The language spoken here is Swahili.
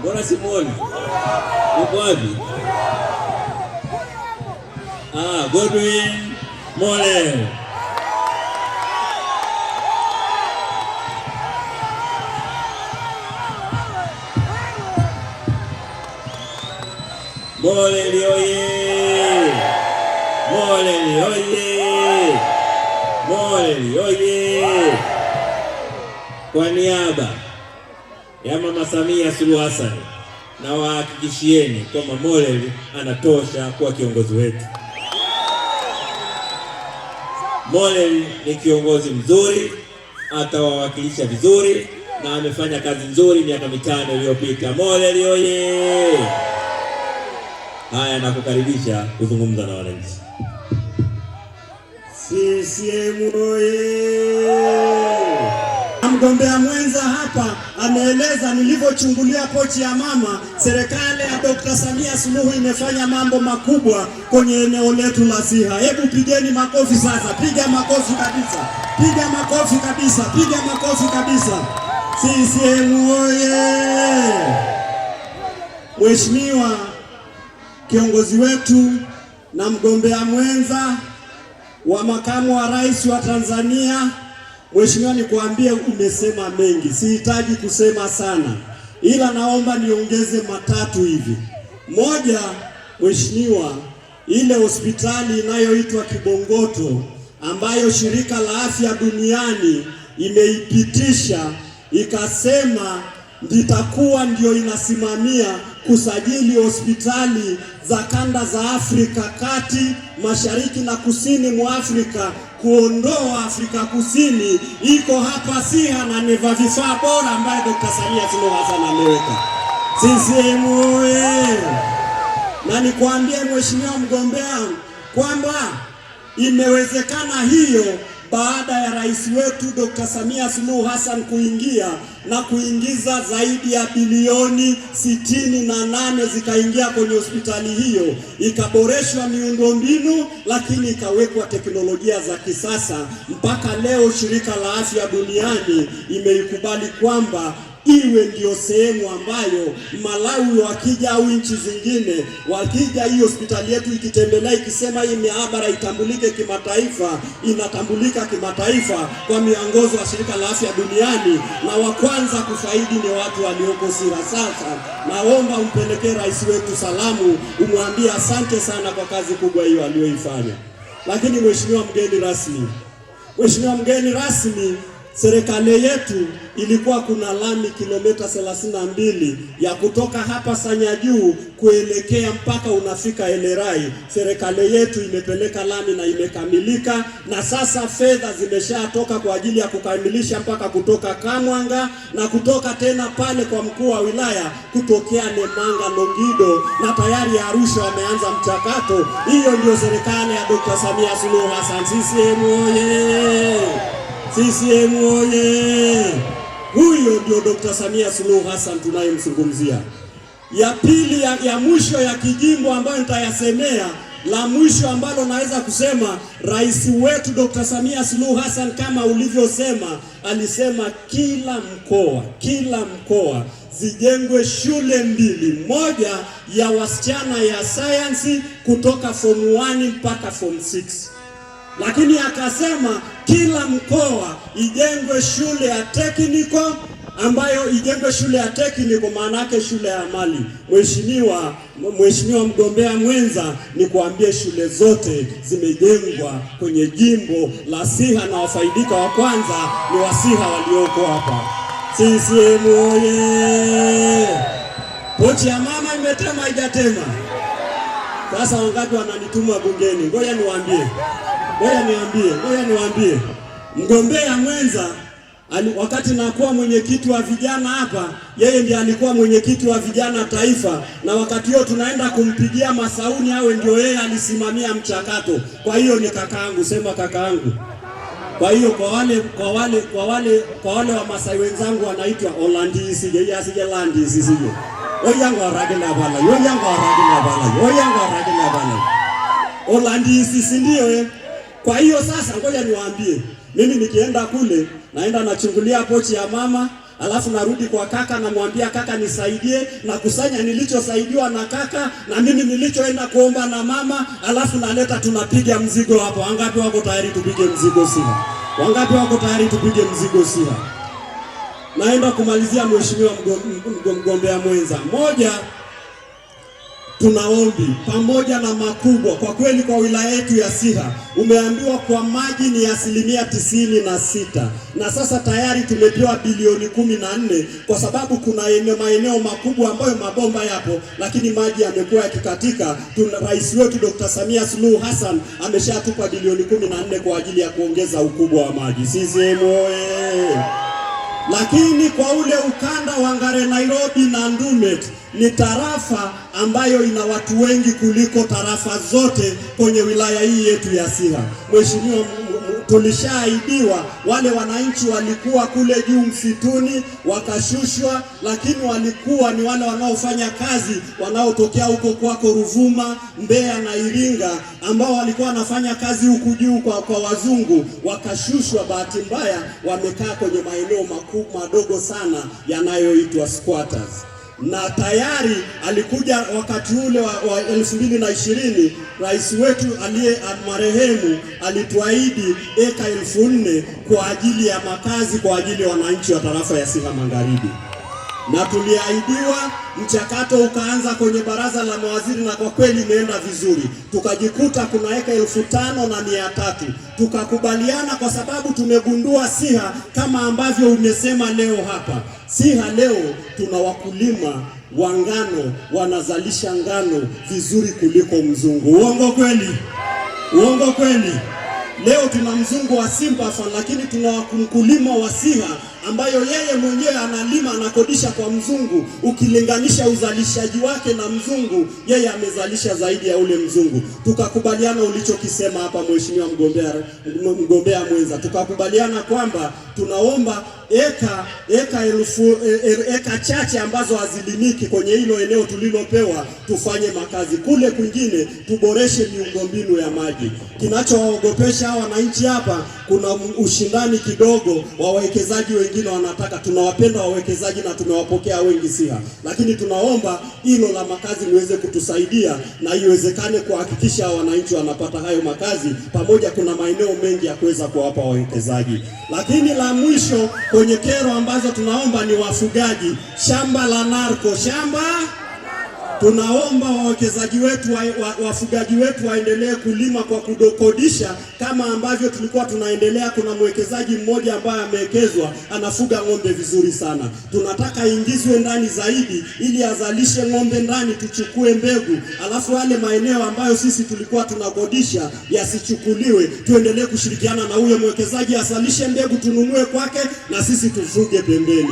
Mbona simuoni? Uko wapi? Godwin Mollel. Mollel oye! Mollel oye! Mollel oye! Kwa niaba ya Mama Samia Suluhu Hassan na wahakikishieni kwamba Mollel anatosha kuwa kiongozi wetu. Mollel ni kiongozi mzuri, atawawakilisha vizuri na amefanya kazi nzuri miaka 5 iliyopita. Mollel oye! Haya, nakukaribisha kuzungumza na wananchi. CCM oye! Mgombea mwenza hapa ameeleza nilivyochungulia pochi ya mama. Serikali ya Dr. Samia Suluhu imefanya mambo makubwa kwenye eneo letu la Siha. Hebu pigeni makofi sasa, piga makofi kabisa, piga makofi kabisa, piga makofi kabisa. CCM oye! Mheshimiwa kiongozi wetu na mgombea mwenza wa makamu wa rais wa Tanzania, Mheshimiwa, nikuambie umesema mengi, sihitaji kusema sana, ila naomba niongeze matatu hivi. Moja, Mheshimiwa, ile hospitali inayoitwa Kibongoto ambayo shirika la afya duniani imeipitisha ikasema litakuwa ndio inasimamia kusajili hospitali za kanda za Afrika Kati, Mashariki na Kusini mwa Afrika, kuondoa Afrika Kusini, iko hapa Siha na ni vifaa bora ambaye Dr. Samia Suluhu Hassan ameweka. CCM oye! Na nikwambie Mheshimiwa mgombea kwamba imewezekana hiyo baada ya rais wetu Dr. Samia Suluhu Hassan kuingia na kuingiza zaidi ya bilioni 68 zikaingia kwenye hospitali hiyo, ikaboreshwa miundombinu, lakini ikawekwa teknolojia za kisasa. Mpaka leo shirika la afya duniani imeikubali kwamba iwe ndio sehemu ambayo Malawi wakija au nchi zingine wakija, hii hospitali yetu ikitembelea ikisema hii maabara itambulike kimataifa, inatambulika kimataifa kwa miongozo wa shirika la afya duniani, na wa kwanza kufaidi ni watu walioko Siha. Sasa naomba umpelekee rais wetu salamu, umwambie asante sana kwa kazi kubwa hiyo aliyoifanya. Lakini Mheshimiwa mgeni rasmi, serikali yetu ilikuwa kuna lami kilomita 32 ya kutoka hapa Sanyajuu kuelekea mpaka unafika Elerai. Serikali yetu imepeleka lami na imekamilika, na sasa fedha zimeshatoka kwa ajili ya kukamilisha mpaka kutoka Kamwanga na kutoka tena pale kwa mkuu wa wilaya kutokea Nemanga Longido, na tayari Arusha wameanza mchakato. Hiyo ndio serikali ya Dr. Samia Suluhu Hassan. CCM oye! CCM oye! Huyo ndio Dr. Samia Suluhu Hassan tunayemzungumzia. Ya pili ya mwisho ya kijimbo ambayo nitayasemea, la mwisho ambalo naweza kusema, rais wetu Dr. Samia Suluhu Hassan kama ulivyosema, alisema kila mkoa zijengwe shule 2, moja ya wasichana ya science kutoka form 1 mpaka form 6. Lakini akasema kila mkoa ijengwe shule ya technical, ambayo ijengwe shule ya technical maana yake shule ya amali. Mheshimiwa mgombea mwenza, ni kuambie shule zote zimejengwa kwenye jimbo la Siha na wafaidika wa kwanza ni Wasiha walioko hapa. CCM oye! Pochi ya mama imetema haijatema? Sasa wangapi wananituma bungeni? Ngoja niwaambie. Mgombea mwenza wakati nakuwa mwenyekiti wa vijana hapa, yeye ndiye alikuwa mwenyekiti wa vijana taifa, na wakati huo tunaenda kumpigia masauni awe ndio yeye alisimamia mchakato. Kwa hiyo ni kakaangu, sema kakaangu. Kwa hiyo kwa wale wa Masai wenzangu wanaitwa Olandisi, yeye asije Landisi sije. Oyango aragila bala. Olandisi si ndio? Kwa hiyo sasa ngoja niwaambie, mimi nikienda kule naenda nachungulia pochi ya mama, alafu narudi kwa kaka, namwambia kaka nisaidie, na kusanya nilichosaidiwa na kaka na mimi nilichoenda kuomba na mama, alafu naleta, tunapiga mzigo hapo. Wangapi wako tayari tupige mzigo Siha? Wangapi wako tayari tupige mzigo Siha? Naenda kumalizia, mheshimiwa mgombea mwenza. Moja, tunaombi pamoja na makubwa kwa kweli kwa wilaya yetu ya Siha, umeambiwa kwa maji ni 96%, na sasa tayari tumepewa bilioni 14 kwa sababu kuna maeneo makubwa ambayo mabomba yapo lakini maji yamekuwa yakikatika. Rais wetu Dr. Samia Suluhu Hassan ameshatupa bilioni 14 kwa ajili ya kuongeza ukubwa wa maji. CCM oye! Lakini kwa ule ukanda wa Ngare, Nairobi na Ndumet ni tarafa ambayo ina watu wengi kuliko tarafa zote kwenye wilaya hii yetu ya Siha. Mheshimiwa, tulishaahidiwa, wale wananchi walikuwa kule juu msituni wakashushwa, lakini walikuwa ni wale wanaofanya kazi wanaotokea huko kwako Ruvuma, Mbeya na Iringa, ambao walikuwa wanafanya kazi huku juu kwa wazungu, wakashushwa. Bahati mbaya wamekaa kwenye maeneo madogo sana yanayoitwa squatters. Na tayari alikuja wakati ule wa 2020, rais wetu aliye marehemu alituahidi eka 4,000 kwa ajili ya makazi kwa ajili ya wananchi wa tarafa ya Siha Magharibi, na tuliahidiwa. Mchakato ukaanza kwenye baraza la mawaziri na kwa kweli imeenda vizuri. Tukajikuta kuna eka 5,300 tukakubaliana, kwa sababu tumegundua Siha kama ambavyo umesema leo hapa, Siha leo tuna wakulima wa ngano, wanazalisha ngano vizuri kuliko mzungu. Uongo kweli? Uongo kweli? Leo tuna mzungu wa Simpafan, lakini tuna mkulima wa Siha ambayo yeye mwenyewe analima, anakodisha kwa mzungu. Ukilinganisha uzalishaji wake na mzungu, yeye amezalisha zaidi ya ule mzungu. Tukakubaliana ulichokisema hapa, mheshimiwa mgombea mwenza, tukakubaliana kwamba tunaomba eka chache ambazo hazilimiki kwenye hilo eneo tulilopewa, tufanye makazi. Kule kwingine tuboreshe miundombinu ya maji. Kinachowaogopesha wananchi hapa, kuna ushindani kidogo, wawekezaji wengine wanataka, tunawapenda wawekezaji na tumewapokea wengi Siha, lakini tunaomba hilo la makazi muweze kutusaidia na iwezekane kuhakikisha wananchi wanapata hayo makazi, pamoja kuna maeneo mengi ya kuweza kuwapa wawekezaji. Lakini la mwisho kwenye kero ambazo tunaomba ni wafugaji, shamba la narko, tunaomba wawekezaji wetu wafugaji wetu waendelee kulima kwa kudokodisha kama ambavyo tulikuwa tunaendelea. Kuna mwekezaji mmoja ambaye amewekezwa, anafuga ng'ombe vizuri sana, tunataka ingizwe ndani zaidi ili azalishe ng'ombe ndani, tuchukue mbegu, alafu wale maeneo ambayo sisi tulikuwa tunakodisha yasichukuliwe. Tuendelee kushirikiana na huyo mwekezaji, azalishe mbegu tununue kwake na sisi tufuge pembeni.